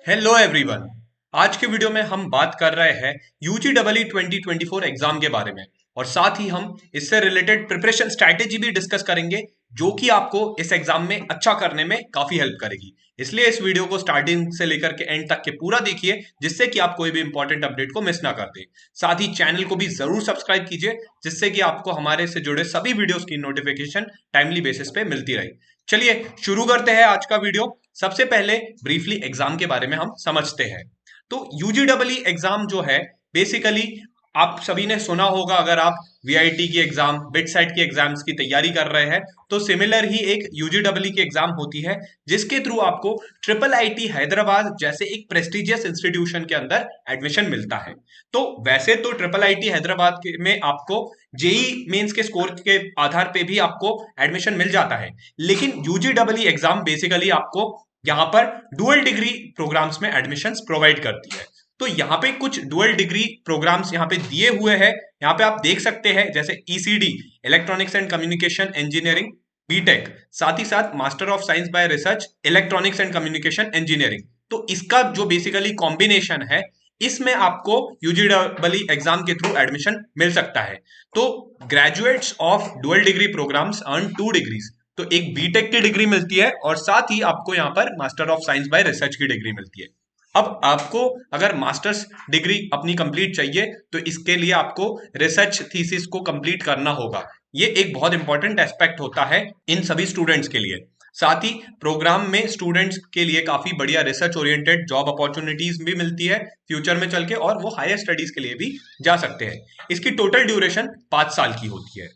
Hello everyone. आज के video में हम बात कर रहे हैं यूजीडब्ल्यू 2024 एग्जाम के बारे में और साथ ही हम इससे रिलेटेड प्रिपरेशन स्ट्रैटेजी भी डिस्कस करेंगे जो कि आपको इस एग्जाम में अच्छा करने में काफी हेल्प करेगी। इसलिए इस वीडियो को स्टार्टिंग से लेकर के एंड तक के पूरा देखिए जिससे कि आप कोई भी इंपॉर्टेंट अपडेट को मिस ना कर दें। साथ ही चैनल को भी जरूर सब्सक्राइब कीजिए जिससे कि आपको हमारे से जुड़े सभी वीडियोस की नोटिफिकेशन टाइमली बेसिस पे मिलती रहे। चलिए शुरू करते हैं आज का वीडियो। सबसे पहले ब्रीफली एग्जाम के बारे में हम समझते हैं। तो यूजीडब्ल्यू एग्जाम जो है बेसिकली आप सभी ने सुना होगा, अगर आप वीआईटी की एग्जाम बिट सेट की एग्जाम्स की तैयारी कर रहे हैं तो सिमिलर ही एक यूजीडब्ल्यू की एग्जाम होती है जिसके थ्रू आपको ट्रिपल आईटी हैदराबाद जैसे एक प्रेस्टिजियस इंस्टीट्यूशन के अंदर एडमिशन मिलता है। तो वैसे तो ट्रिपल आईटी हैदराबाद में आपको जेई मेंस के स्कोर के आधार पे भी आपको एडमिशन मिल जाता है, लेकिन यूजीडब्ल्यू एग्जाम बेसिकली आपको यहाँ पर डुअल डिग्री प्रोग्राम्स में एडमिशंस प्रोवाइड करती है। तो यहाँ पे कुछ डुअल डिग्री प्रोग्राम्स यहाँ पे दिए हुए हैं। यहाँ पे आप देख सकते हैं जैसे ECD electronics and communication engineering BTech, साथ ही साथ master of science by research electronics and communication engineering. तो इसका जो बेसिकली कॉम्बिनेशन है इसमें आपको यूजीडब्ल्यू एग्जाम के थ्रू एडमिशन मिल सकता है। तो graduates of dual degree programs earn 2 degrees. तो एक बीटेक की डिग्री मिलती है और साथ ही आपको यहाँ पर master of science by research की डिग्री मिलती है। अब आपको अगर मास्टर्स डिग्री अपनी कंप्लीट चाहिए तो इसके लिए आपको रिसर्च थीसिस को कंप्लीट करना होगा। ये एक बहुत इंपॉर्टेंट एस्पेक्ट होता है इन सभी स्टूडेंट्स के लिए। साथ ही प्रोग्राम में स्टूडेंट्स के लिए काफी बढ़िया रिसर्च ओरिएंटेड जॉब अपॉर्चुनिटीज भी मिलती है फ्यूचर में चल के, और वो हायर स्टडीज के लिए भी जा सकते हैं। इसकी टोटल ड्यूरेशन 5 साल की होती है।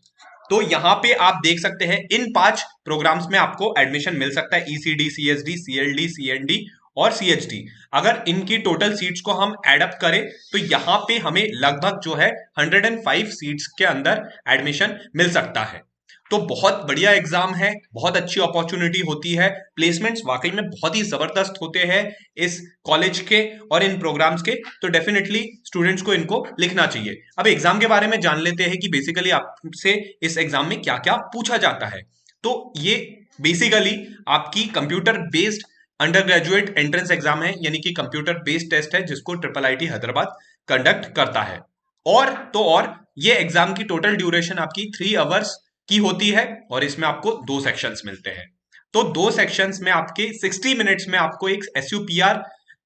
तो यहाँ पे आप देख सकते हैं इन 5 प्रोग्राम्स में आपको एडमिशन मिल सकता है, ईसीडी, सीएसडी, सीएलडी, सीएनडी और सीएचडी। अगर इनकी टोटल सीट्स को हम एडअप करें तो यहाँ पे हमें लगभग जो है 105 सीट्स के अंदर एडमिशन मिल सकता है। तो बहुत बढ़िया एग्जाम है, बहुत अच्छी अपॉर्चुनिटी होती है। प्लेसमेंट्स वाकई में बहुत ही जबरदस्त होते हैं इस कॉलेज के और इन प्रोग्राम्स के। तो डेफिनेटली स्टूडेंट्स को इनको लिखना चाहिए। अब एग्जाम के बारे में जान लेते हैं कि बेसिकली आपसे इस एग्जाम में क्या क्या पूछा जाता है। तो ये बेसिकली आपकी computer based under graduate entrance exam है, यानी कि कंप्यूटर बेस्ड टेस्ट है जिसको ट्रिपल आईटी हैदराबाद कंडक्ट करता है। और ये एग्जाम की टोटल ड्यूरेशन आपकी 3 आवर्स की होती है और इसमें आपको 2 सेक्शंस मिलते हैं। तो 2 सेक्शंस में आपके 60 मिनट्स में आपको एक एसयूपीआर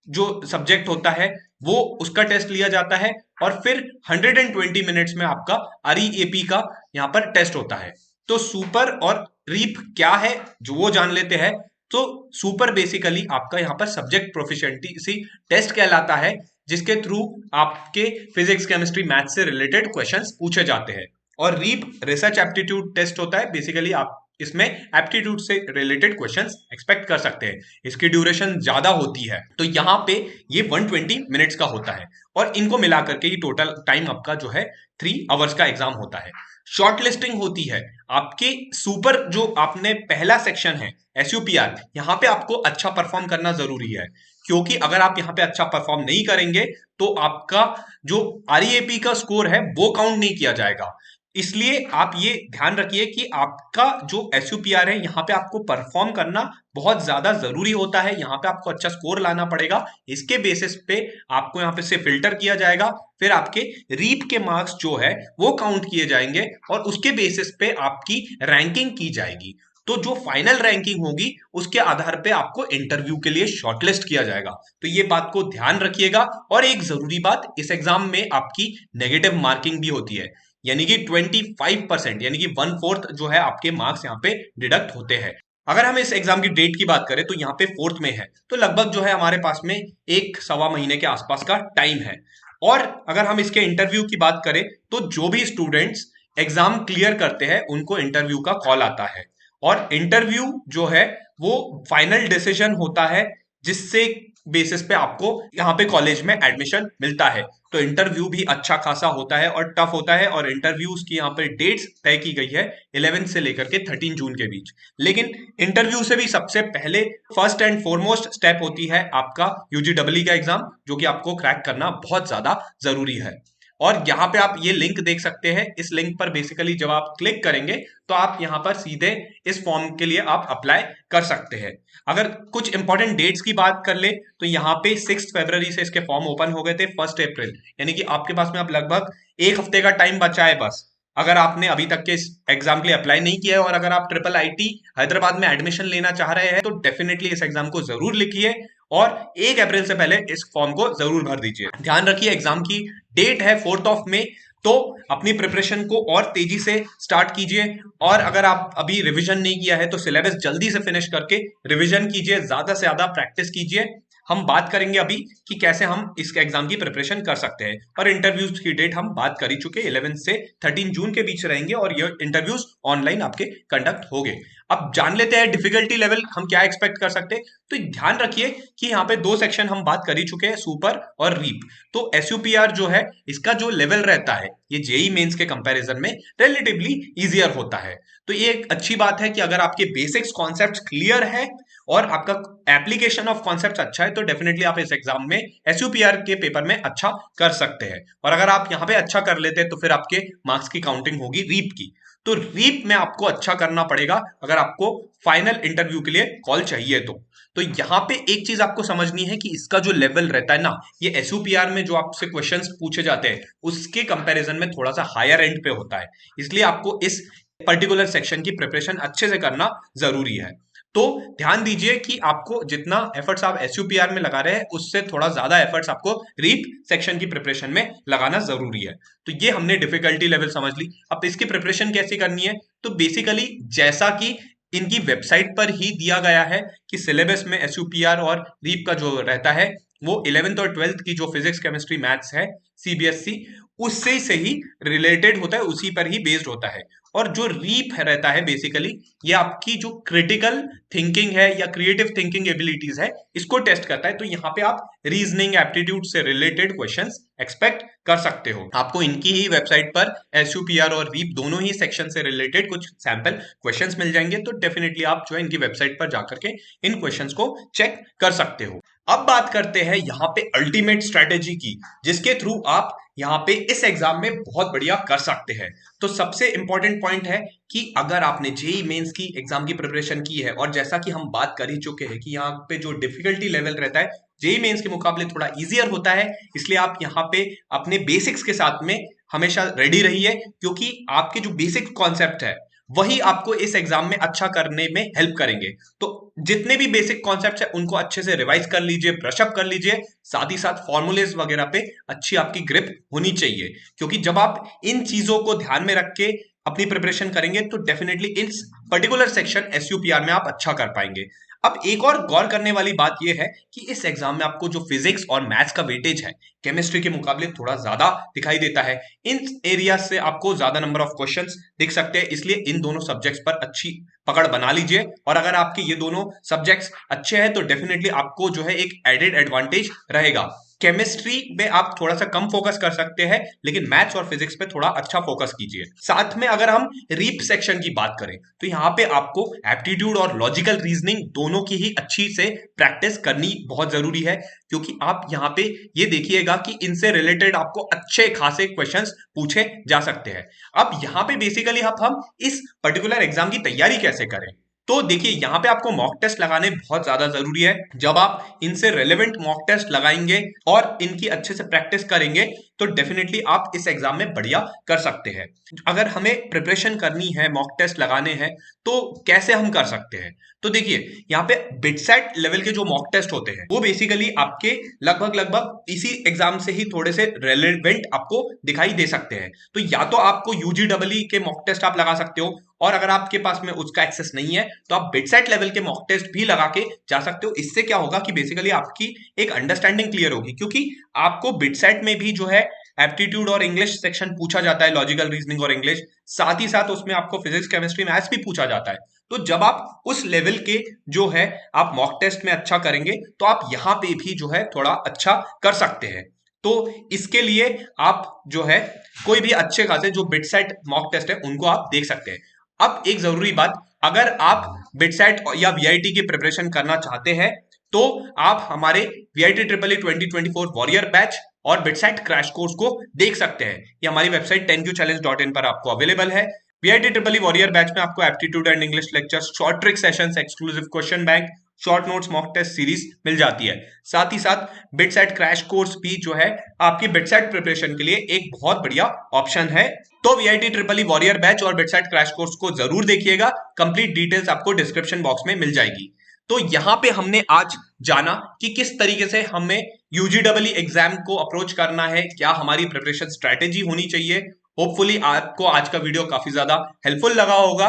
जो सब्जेक्ट होता है वो उसका टेस्ट लिया जाता है और फिर 120 मिनट्स में आपका आरईएपी का यहाँ पर टेस्ट होता है। तो सुपर और रीप क्या है जो वो जान लेते हैं। तो सुपर बेसिकली आपका यहाँ पर सब्जेक्ट प्रोफिशिएंसी टेस्ट कहलाता है जिसके थ्रू आपके फिजिक्स केमिस्ट्री मैथ्स से रिलेटेड क्वेश्चंस पूछे जाते हैं। और रीप रिसर्च एप्टीट्यूड टेस्ट होता है, बेसिकली आप इसमें एप्टीट्यूड से रिलेटेड क्वेश्चंस एक्सपेक्ट कर सकते हैं। इसकी ड्यूरेशन ज्यादा होती है, तो यहाँ पे ये 120 मिनट्स का होता है और इनको मिला करके ये टोटल टाइम आपका जो है 3 आवर्स का एग्जाम होता है। शॉर्ट लिस्टिंग होती है आपके सुपर, जो आपने पहला सेक्शन है एसयूपीआर, यहाँ पे आपको अच्छा परफॉर्म करना जरूरी है क्योंकि अगर आप यहाँ पे अच्छा परफॉर्म नहीं करेंगे तो आपका जो आरईएपी का स्कोर है वो काउंट नहीं किया जाएगा। इसलिए आप ये ध्यान रखिए कि आपका जो एसयूपीआर है यहाँ पे आपको परफॉर्म करना बहुत ज्यादा जरूरी होता है। यहाँ पे आपको अच्छा स्कोर लाना पड़ेगा। इसके बेसिस पे आपको यहाँ पे से फिल्टर किया जाएगा, फिर आपके रीप के मार्क्स जो है वो काउंट किए जाएंगे और उसके बेसिस पे आपकी रैंकिंग की जाएगी। तो जो फाइनल रैंकिंग होगी उसके आधार पे आपको इंटरव्यू के लिए शॉर्टलिस्ट किया जाएगा। तो ये बात को ध्यान रखिएगा। और एक जरूरी बात, इस एग्जाम में आपकी नेगेटिव मार्किंग भी होती है, यानी कि 25%, यानी कि 1/4 जो है आपके मार्क्स यहाँ पे डिडक्ट होते हैं। अगर हम इस एग्जाम की डेट की बात करें तो यहाँ पे 4th में है, तो लगभग जो है हमारे पास में 1 सवा महीने के आसपास का टाइम है। और अगर हम इसके इंटरव्यू की बात करें तो जो भी स्टूडेंट्स एग्जाम क्लियर करते हैं उनको इंटरव्यू का कॉल आता है और इंटरव्यू जो है वो फाइनल डिसीजन होता है जिससे बेसिस पे आपको यहाँ पे कॉलेज में एडमिशन मिलता है। तो इंटरव्यू भी अच्छा खासा होता है और टफ होता है और इंटरव्यूज की यहाँ पे डेट्स तय की गई है 11 से लेकर के 13 जून के बीच। लेकिन इंटरव्यू से भी सबसे पहले फर्स्ट एंड फॉरमोस्ट स्टेप होती है आपका यूजीडब्ल्यू का एग्जाम, जो कि आपको क्रैक करना बहुत ज्यादा जरूरी है। और यहाँ पे आप ये लिंक देख सकते हैं। इस लिंक पर बेसिकली जब आप क्लिक करेंगे तो आप यहाँ पर सीधे इस फॉर्म के लिए आप अप्लाई कर सकते हैं। अगर कुछ इंपॉर्टेंट डेट्स की बात कर ले तो यहाँ पे 6 फरवरी से इसके फॉर्म ओपन हो गए थे 1 अप्रैल, यानी कि आपके पास में अब लगभग एक हफ्ते का टाइम बचा है बस। अगर आपने अभी तक के इस एग्जाम के लिए अप्लाई नहीं किया है और अगर आप ट्रिपल आईटी हैदराबाद में एडमिशन लेना चाह रहे हैं तो डेफिनेटली इस एग्जाम को जरूर लिखिए और 1 अप्रैल से पहले इस फॉर्म को जरूर भर दीजिए। ध्यान रखिए एग्जाम की डेट है 4 मई, तो अपनी प्रिपरेशन को और तेजी से स्टार्ट कीजिए। और अगर आप अभी रिवीजन नहीं किया है तो सिलेबस जल्दी से फिनिश करके रिवीजन कीजिए, ज्यादा से ज्यादा प्रैक्टिस कीजिए। हम बात करेंगे अभी कि कैसे हम इस एग्जाम की प्रिपरेशन कर सकते हैं। और इंटरव्यूज की डेट हम बात कर ही चुके, 11 से 13 जून के बीच रहेंगे और ये इंटरव्यूज ऑनलाइन आपके कंडक्ट होंगे। अब जान लेते हैं डिफिकल्टी लेवल हम क्या एक्सपेक्ट कर सकते हैं। तो ध्यान रखिए कि यहाँ पे 2 सेक्शन हम बात कर ही चुके हैं, सुपर और रीप। तो एसयूपीआर जो है इसका जो लेवल रहता है ये जेई मेंस के कंपैरिजन में रिलेटिवली इजियर होता है। तो ये एक अच्छी बात है कि अगर आपके बेसिक्स कॉन्सेप्ट्स क्लियर है और आपका एप्लीकेशन ऑफ कॉन्सेप्ट अच्छा है तो डेफिनेटली आप इस एग्जाम में एसयूपीआर के पेपर में अच्छा कर सकते हैं। और अगर आप यहाँ पे अच्छा कर लेते हैं तो फिर आपके मार्क्स की काउंटिंग होगी रीप की। तो रीप में आपको अच्छा करना पड़ेगा अगर आपको फाइनल इंटरव्यू के लिए कॉल चाहिए तो यहाँ पे एक चीज आपको समझनी है कि इसका जो लेवल रहता है ना, ये एसयूपीआर में जो आपसे क्वेश्चंस पूछे जाते हैं उसके कंपैरिजन में थोड़ा सा हायर एंड पे होता है। इसलिए आपको इस पर्टिकुलर सेक्शन की प्रिपरेशन अच्छे से करना जरूरी है। तो ध्यान दीजिए कि आपको जितना एफर्ट्स आप एसयूपीआर में लगा रहे हैं उससे थोड़ा ज्यादा एफर्ट्स आपको रीप सेक्शन की प्रिपरेशन में लगाना जरूरी है। तो ये हमने डिफिकल्टी लेवल समझ ली। अब इसकी प्रिपरेशन कैसे करनी है, तो बेसिकली जैसा कि इनकी वेबसाइट पर ही दिया गया है कि सिलेबस में एसयूपीआर और रीप का जो रहता है वो 11th और 12th की जो फिजिक्स केमिस्ट्री मैथ्स है सीबीएसई उससे से ही रिलेटेड होता है, उसी पर ही बेस्ड होता है। और जो रीप रहता है बेसिकली ये आपकी जो क्रिटिकल थिंकिंग है या क्रिएटिव थिंकिंग एबिलिटीज है इसको टेस्ट करता है। तो यहाँ पे आप रीजनिंग एप्टीट्यूड से रिलेटेड क्वेश्चंस एक्सपेक्ट कर सकते हो। आपको इनकी ही वेबसाइट पर एसयूपीआर और रीप दोनों ही सेक्शन से रिलेटेड कुछ सैंपल क्वेश्चंस मिल जाएंगे। तो डेफिनेटली आप जो है इनकी वेबसाइट पर जाकर के इन क्वेश्चंस को चेक कर सकते हो। अब बात करते हैं यहाँ पे अल्टीमेट स्ट्रेटेजी की जिसके थ्रू आप यहाँ पे इस एग्जाम में बहुत बढ़िया कर सकते हैं। तो सबसे इंपॉर्टेंट पॉइंट है कि अगर आपने जेई मेंस की एग्जाम की प्रिपरेशन की है और जैसा कि हम बात कर ही चुके हैं कि यहाँ पे जो डिफिकल्टी लेवल रहता है जेई मेंस के मुकाबले थोड़ा इजियर होता है, इसलिए आप यहाँ पे अपने बेसिक्स के साथ में हमेशा रेडी रहिए क्योंकि आपके जो बेसिक कॉन्सेप्ट है वही आपको इस एग्जाम में अच्छा करने में हेल्प करेंगे। तो जितने भी बेसिक कॉन्सेप्ट्स है उनको अच्छे से रिवाइज कर लीजिए, ब्रशअप कर लीजिए, साथ ही साथ फॉर्मूलेज वगैरह पे अच्छी आपकी ग्रिप होनी चाहिए क्योंकि जब आप इन चीजों को ध्यान में रख के अपनी प्रिपरेशन करेंगे तो डेफिनेटली इस पर्टिकुलर सेक्शन एसयूपीआर में आप अच्छा कर पाएंगे। अब एक और गौर करने वाली बात यह है कि इस एग्जाम में आपको जो फिजिक्स और मैथ्स का वेटेज है केमिस्ट्री के मुकाबले थोड़ा ज्यादा दिखाई देता है। इन एरिया से आपको ज्यादा नंबर ऑफ क्वेश्चंस दिख सकते हैं, इसलिए इन दोनों सब्जेक्ट्स पर अच्छी पकड़ बना लीजिए। और अगर आपके ये दोनों सब्जेक्ट्स अच्छे हैं तो डेफिनेटली आपको जो है एक एडेड एडवांटेज रहेगा। केमिस्ट्री में आप थोड़ा सा कम फोकस कर सकते हैं लेकिन मैथ्स और फिजिक्स पे थोड़ा अच्छा फोकस कीजिए। साथ में अगर हम रीप सेक्शन की बात करें तो यहाँ पे आपको एप्टीट्यूड और लॉजिकल रीजनिंग दोनों की ही अच्छी से प्रैक्टिस करनी बहुत जरूरी है क्योंकि आप यहाँ पे ये देखिएगा कि इनसे रिलेटेड आपको अच्छे खासे क्वेश्चंस पूछे जा सकते हैं। अब यहाँ पे बेसिकली हम इस पर्टिकुलर एग्जाम की तैयारी कैसे करें, तो देखिए यहाँ पे आपको मॉक टेस्ट लगाने बहुत ज्यादा जरूरी है। जब आप इनसे रेलेवेंट मॉक टेस्ट लगाएंगे और इनकी अच्छे से प्रैक्टिस करेंगे तो डेफिनेटली आप इस एग्जाम में बढ़िया कर सकते हैं। अगर हमें प्रिपरेशन करनी है, मॉक टेस्ट लगाने हैं तो कैसे हम कर सकते हैं, तो देखिए यहाँ पे बिटसेट लेवल के जो मॉक टेस्ट होते हैं वो बेसिकली आपके लगभग इसी एग्जाम से ही थोड़े से रेलेवेंट आपको दिखाई दे सकते हैं। तो या तो आपको यूजीडब्ल्यू के मॉक टेस्ट आप लगा सकते हो और अगर आपके पास में उसका एक्सेस नहीं है तो आप बिटसेट लेवल के मॉक टेस्ट भी लगा के जा सकते हो। इससे क्या होगा कि बेसिकली आपकी एक अंडरस्टैंडिंग क्लियर होगी क्योंकि आपको बिटसेट में भी जो है एप्टीट्यूड और इंग्लिश सेक्शन पूछा जाता है, लॉजिकल रीजनिंग और इंग्लिश, साथ ही साथ उसमें आपको फिजिक्स केमिस्ट्री मैथ्स भी पूछा जाता है। तो जब आप उस लेवल के जो है आप मॉक टेस्ट में अच्छा करेंगे तो आप यहाँ पे भी जो है थोड़ा अच्छा कर सकते हैं। तो इसके लिए आप जो है कोई भी अच्छे खासे जो बिटसेट मॉक टेस्ट है उनको आप देख सकते हैं। अब एक जरूरी बात, अगर आप बिटसेट या वीआईटी की प्रिपरेशन करना चाहते हैं तो आप हमारे वीआईटी ट्रिपल ई 2024 वॉरियर बैच और बिटसेट क्रैश कोर्स को देख सकते हैं। ये हमारी वेबसाइट 10qchallenge.in पर आपको अवेलेबल है। VIT triple E warrior batch में आपको aptitude and English lectures, short trick sessions, exclusive question bank, short notes, mock test series मिल जाती है। साथ ही साथ बिटसेट क्रैश कोर्स भी जो है आपकी बिटसेट प्रिपरेशन के लिए एक बहुत बढ़िया ऑप्शन है। तो VIT triple E warrior batch और बिटसेट क्रैश कोर्स को जरूर देखिएगा। कंप्लीट डिटेल्स आपको डिस्क्रिप्शन बॉक्स में मिल जाएगी। तो यहां पे हमने आज जाना कि किस तरीके से हमें यूजीडब्ल्यू एग्जाम को अप्रोच करना है, क्या हमारी प्रिपरेशन स्ट्रेटेजी होनी चाहिए। होपफुली आपको आज का वीडियो काफी ज्यादा हेल्पफुल लगा होगा।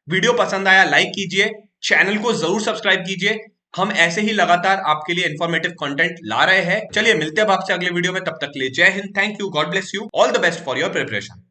वीडियो पसंद आया लाइक कीजिए, चैनल को जरूर सब्सक्राइब कीजिए। हम ऐसे ही लगातार आपके लिए इंफॉर्मेटिव कंटेंट ला रहे हैं। चलिए मिलते हैं आपसे अगले वीडियो में, तब तक के लिए जय Hind, thank you, God bless you, all the best for your preparation.